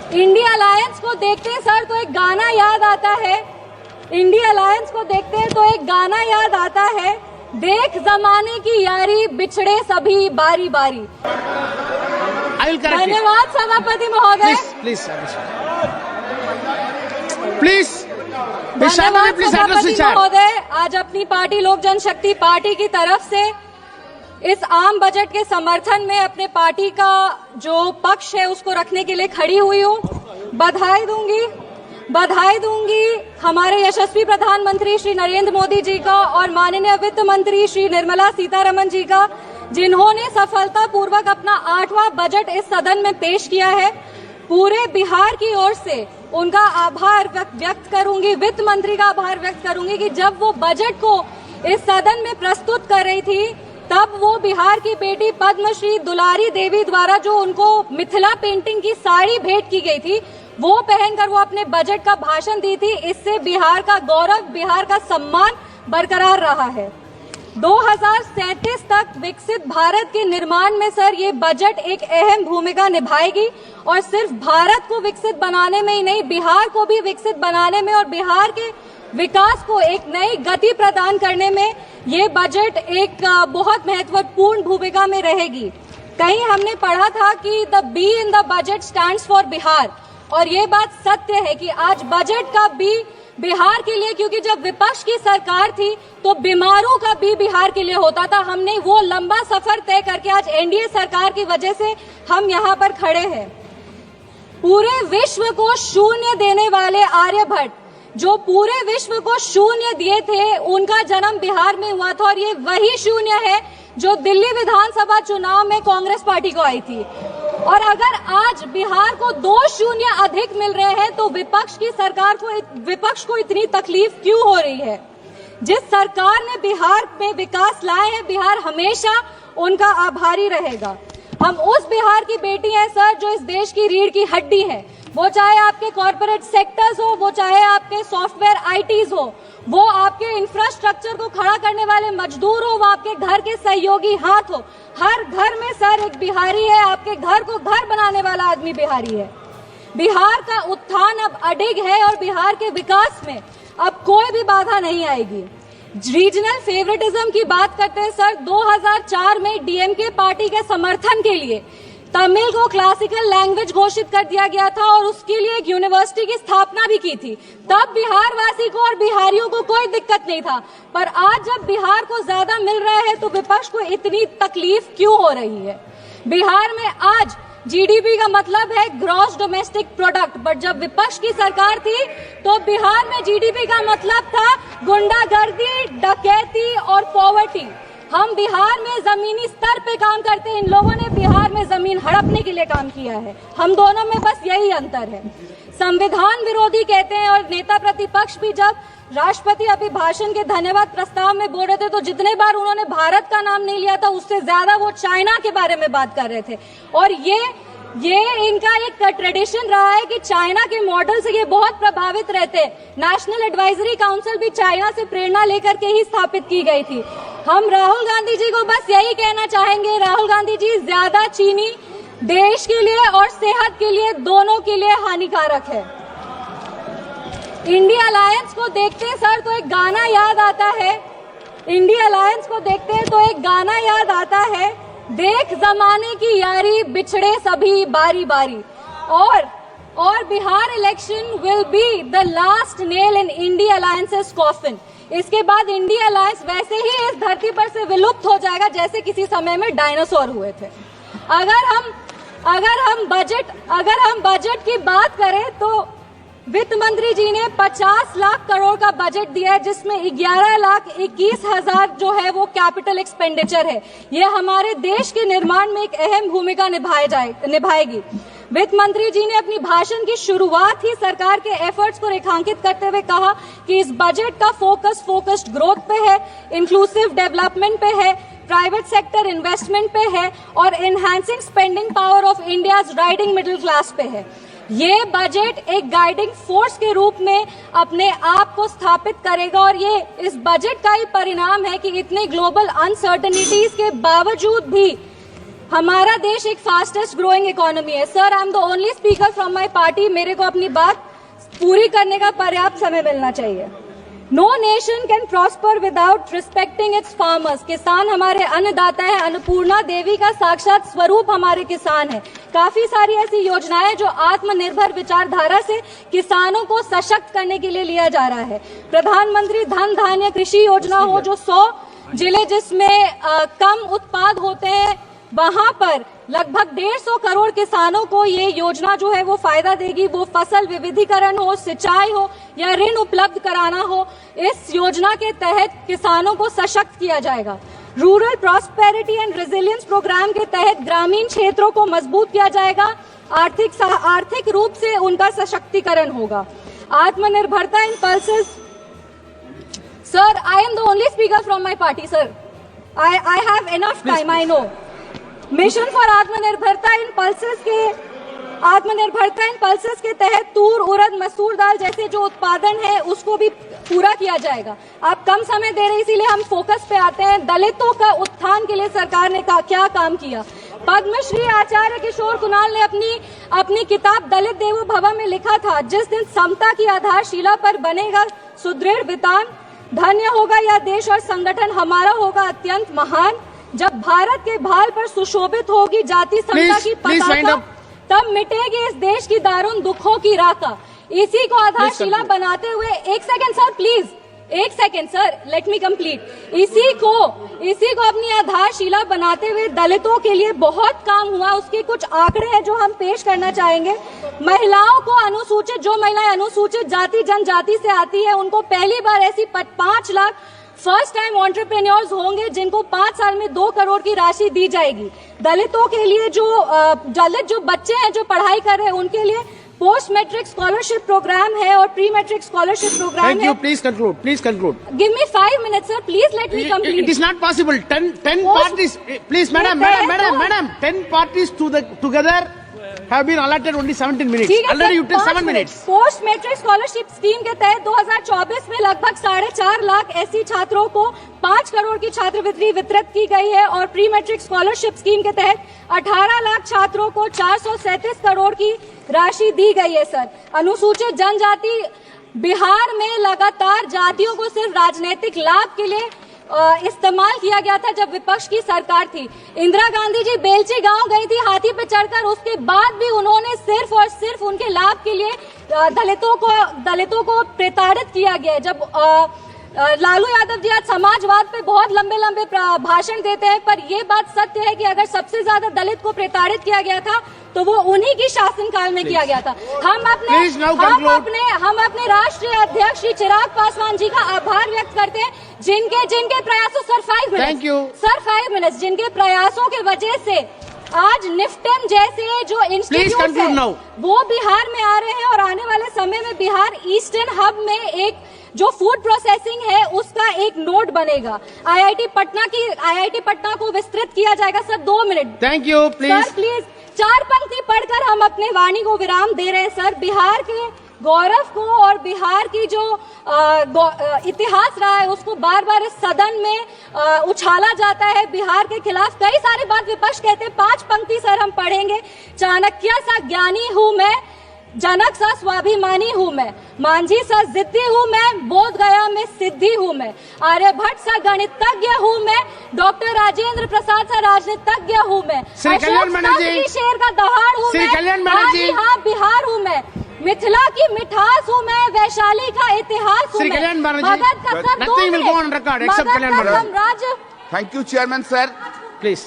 India alliance को देखते हैं सर तो एक गाना याद आता है। इंडिया अलायंस को देखते हैं तो एक गाना याद आता है, देख जमाने की यारी बिछड़े सभी बारी बारी। धन्यवाद सभापति महोदय। प्लीज महोदय, आज अपनी पार्टी लोक जनशक्ति पार्टी की तरफ से इस आम बजट के समर्थन में अपने पार्टी का जो पक्ष है उसको रखने के लिए खड़ी हुई हूँ। बधाई दूंगी हमारे यशस्वी प्रधानमंत्री श्री नरेंद्र मोदी जी का और माननीय वित्त मंत्री श्री निर्मला सीतारमण जी का, जिन्होंने सफलतापूर्वक अपना 8वां बजट इस सदन में पेश किया है। पूरे बिहार की ओर से उनका आभार व्यक्त करूंगी, वित्त मंत्री का आभार व्यक्त करूंगी कि जब वो बजट को इस सदन में प्रस्तुत कर रही थी तब वो बिहार की बेटी पद्मश्री दुलारी देवी द्वारा जो उनको मिथिला पेंटिंग की साड़ी भेंट की गई थी वो पहनकर वो अपने बजट का भाषण दी थी। इससे बिहार का गौरव, बिहार का सम्मान बरकरार रहा है। 2037 तक विकसित भारत के निर्माण में सर ये बजट एक अहम भूमिका निभाएगी और सिर्फ भारत को विकसित बनाने में ही नहीं, बिहार को भी विकसित बनाने में और बिहार के विकास को एक नई गति प्रदान करने में ये बजट एक बहुत महत्वपूर्ण भूमिका में रहेगी। कहीं हमने पढ़ा था कि the be in the budget stands for Bihar, और ये बात सत्य है कि आज बजट का बी बिहार के लिए, क्योंकि जब विपक्ष की सरकार थी तो बीमारों का बी बिहार के लिए होता था। हमने वो लंबा सफर तय करके आज एनडीए सरकार की वजह से हम यहाँ पर खड़े हैं। पूरे विश्व को शून्य देने वाले आर्यभट्ट, जो पूरे विश्व को शून्य दिए थे, उनका जन्म बिहार में हुआ था और ये वही शून्य है जो दिल्ली विधानसभा चुनाव में कांग्रेस पार्टी को आई थी। और अगर आज बिहार को 2 शून्य अधिक मिल रहे हैं तो विपक्ष को इतनी तकलीफ क्यों हो रही है? जिस सरकार ने बिहार में विकास लाए हैं, बिहार हमेशा उनका आभारी रहेगा। हम उस बिहार की बेटी हैं सर जो इस देश की रीढ़ की हड्डी है, वो चाहे आपके कॉर्पोरेट सेक्टर्स हो, वो चाहे आपके सॉफ्टवेयर आईटीज हो, वो आपके इंफ्रास्ट्रक्चर को खड़ा करने वाले मजदूर हो, वो आपके घर के सहयोगी हाथ हो। हर घर में सर एक बिहारी है, आपके घर को घर बनाने वाला आदमी बिहारी है। बिहार का उत्थान अब अडिग है और बिहार के विकास में अब कोई भी बाधा नहीं आएगी। रीजनल फेवरेटिज्म की बात करते हैं सर, 2004 में डीएमके पार्टी के समर्थन के लिए तमिल को क्लासिकल लैंग्वेज घोषित कर दिया गया था और उसके लिए एक यूनिवर्सिटी की स्थापना भी की थी। तब बिहार वासी को और बिहारियों को कोई दिक्कत नहीं था, पर आज जब बिहार को ज्यादा मिल रहा है तो विपक्ष को इतनी तकलीफ क्यों हो रही है? बिहार में आज जीडीपी का मतलब है ग्रॉस डोमेस्टिक प्रोडक्ट, बट जब विपक्ष की सरकार थी तो बिहार में जीडीपी का मतलब था गुंडागर्दी, डकैती और पॉवर्टी। हम बिहार में जमीनी स्तर पे काम करते हैं, इन लोगों ने बिहार में जमीन हड़पने के लिए काम किया है। हम दोनों में बस यही अंतर है। संविधान विरोधी कहते हैं और नेता प्रतिपक्ष भी जब राष्ट्रपति अभिभाषण के धन्यवाद प्रस्ताव में बोल रहे थे तो जितने बार उन्होंने भारत का नाम नहीं लिया था उससे ज्यादा वो चाइना के बारे में बात कर रहे थे। और ये इनका एक ट्रेडिशन रहा है कि चाइना के मॉडल से ये बहुत प्रभावित रहते। नेशनल एडवाइजरी काउंसिल भी चाइना से प्रेरणा लेकर के ही स्थापित की गई थी। हम राहुल गांधी जी को बस यही कहना चाहेंगे, राहुल गांधी जी, ज्यादा चीनी देश के लिए और सेहत के लिए, दोनों के लिए हानिकारक है। इंडिया अलायंस को देखते हैं सर तो एक गाना याद आता है। इंडिया अलायंस को देखते हैं तो एक गाना याद आता है, देख जमाने की यारी बिछड़े सभी बारी बारी। और Bihar election will be the last nail in India alliances coffin. इसके बाद इंडिया अलायंस वैसे ही इस धरती पर से विलुप्त हो जाएगा जैसे किसी समय में डायनासोर हुए थे। अगर हम बजट की बात करें तो वित्त मंत्री जी ने 50 लाख करोड़ का बजट दिया है, जिसमें 11,21,000 जो है वो कैपिटल एक्सपेंडिचर है। ये हमारे देश के निर्माण में एक अहम भूमिका निभाएगी। वित्त मंत्री जी ने अपनी भाषण की शुरुआत ही सरकार के एफर्ट्स को रेखांकित करते हुए कहा कि इस बजट का फोकस्ड ग्रोथ पे है, इंक्लूसिव डेवलपमेंट पे है, प्राइवेट सेक्टर इन्वेस्टमेंट पे है और enhancing spending power of India's riding middle class पे है। ये बजट एक गाइडिंग फोर्स के रूप में अपने आप को स्थापित करेगा और ये इस बजट का ही परिणाम है कि इतने ग्लोबल अनसर्टेनिटीज के बावजूद भी हमारा देश एक फास्टेस्ट ग्रोइंग इकोनॉमी है। Sir, I am the only speaker from my party. मेरे को अपनी बात पूरी करने का पर्याप्त समय मिलना चाहिए। No nation can prosper without respecting its farmers. किसान हमारे अन्नदाता है। अन्नपूर्णा देवी का साक्षात स्वरूप हमारे किसान है। काफी सारी ऐसी योजनाएं जो आत्मनिर्भर विचारधारा से किसानों को सशक्त करने के लिए लिया जा रहा है। प्रधानमंत्री धन धान्य कृषि योजना हो, जो 100 जिले जिसमें कम उत्पाद होते हैं, वहां पर लगभग 150 करोड़ किसानों को ये योजना जो है वो फायदा देगी। वो फसल विविधीकरण हो, सिंचाई हो या ऋण उपलब्ध कराना हो, इस योजना के तहत किसानों को सशक्त किया जाएगा। Rural prosperity and resilience programme के तहत ग्रामीण क्षेत्रों को मजबूत किया जाएगा। आर्थिक रूप से उनका सशक्तिकरण होगा। आत्मनिर्भरता in pulses. Sir, I am the only speaker from my party. Sir, I have enough time, I know. Mission for आत्मनिर्भरता इन पल्सेस के तहत तूर, उड़द, मसूर दाल जैसे जो उत्पादन है उसको भी पूरा किया जाएगा। आप कम समय दे रहे, इसीलिए हम फोकस पे आते हैं। दलितों का उत्थान के लिए सरकार ने क्या काम किया। पद्मश्री आचार्य किशोर कुणाल ने अपनी किताब दलित देवो भव में लिखा था, जिस दिन समता की आधारशिला पर बनेगा सुदृढ़ वितान, धन्य होगा यह देश और संगठन हमारा होगा अत्यंत महान। जब भारत के भाल पर सुशोभित होगी जाति समता की पताका, तब मिटेगी इस देश की दारुण दुखों की राका। इसी को आधारशिला बनाते हुए, एक सेकंड सर, प्लीज, एक second sir, let me complete. इसी को अपनी आधारशिला बनाते हुए दलितों के लिए बहुत काम हुआ। उसके कुछ आंकड़े हैं जो हम पेश करना चाहेंगे। महिलाओं को अनुसूचित, जो महिलाएं अनुसूचित जाति जनजाति से आती है, उनको पहली बार ऐसी 5 लाख फर्स्ट टाइम एंटरप्रेन्योर्स होंगे जिनको 5 साल में 2 करोड़ की राशि दी जाएगी। दलितों के लिए दलित जो बच्चे हैं जो पढ़ाई कर रहे हैं, उनके लिए पोस्ट मैट्रिक स्कॉलरशिप प्रोग्राम है और प्री मैट्रिक स्कॉलरशिप प्रोग्राम है। Thank you. Please conclude. Please conclude. Give me 5 minutes, sir. Please let me complete. It is not possible. 10 parties. Please, madam. 10 parties together have been allotted only 17 minutes. Already you took 7 minutes. Post matric scholarship scheme के तहत 2024 में लगभग 4.5 लाख ऐसी छात्रों को 5 करोड़ की छात्रवृत्ति वितरित की गई है और प्री मैट्रिक स्कॉलरशिप स्कीम के तहत 18 लाख छात्रों को 437 करोड़ की राशि दी गई है। सर, अनुसूचित जनजाति बिहार में लगातार जातियों को सिर्फ राजनीतिक लाभ के लिए इस्तेमाल किया गया था जब विपक्ष की सरकार थी। इंदिरा गांधी जी बेलची गांव गई थी हाथी पे चढ़कर, उसके बाद भी उन्होंने सिर्फ और सिर्फ उनके लाभ के लिए दलितों को प्रताड़ित किया गया। जब लालू यादव जी आज समाजवाद पे बहुत लंबे भाषण देते हैं, पर ये बात सत्य है कि अगर सबसे ज्यादा दलित को प्रताड़ित किया गया था तो वो उन्हीं की शासनकाल में किया गया था। हम अपने राष्ट्रीय अध्यक्ष श्री चिराग पासवान जी का आभार व्यक्त करते हैं, जिनके प्रयासों, सर 5 मिनट्स, सर 5 मिनट्स, जिनके प्रयासों के वजह से आज निफ्टन जैसे जो इंस्टीट्यूट है वो बिहार में आ रहे हैं और आने वाले समय में बिहार ईस्टर्न हब में एक जो फूड प्रोसेसिंग है उसका एक नोड बनेगा। आईआईटी पटना को विस्तृत किया जाएगा। Sir 2 minute. Thank you. Sir please 4 पंक्ति पढ़कर हम अपने वाणी को विराम दे रहे हैं। सर, बिहार के गौरव को और बिहार की जो इतिहास रहा है उसको बार बार इस सदन में उछाला जाता है। बिहार के खिलाफ कई सारे बात विपक्ष कहते हैं। 5 पंक्ति सर हम पढ़ेंगे। चाणक्य सा ज्ञानी हूँ मैं, जनक सा स्वाभिमानी हूँ मैं, मांझी सा जिद्दी हूँ मैं, बोध गया में सिद्धि हूँ मैं, आर्यभट्ट सा गणितज्ञ हूँ मैं, डॉक्टर राजेंद्र प्रसाद सा राजनीतिज्ञ हूँ मैं, शेर का दहाड़ हूँ मैं, हाँ बिहार हूँ मैं, मिथिला की मिठास हूँ मैं, वैशाली का इतिहास हूँ मैं, मगध का सर 2 मिनट, मगध का साम्राज्य। Thank you, Chairman, sir. Please.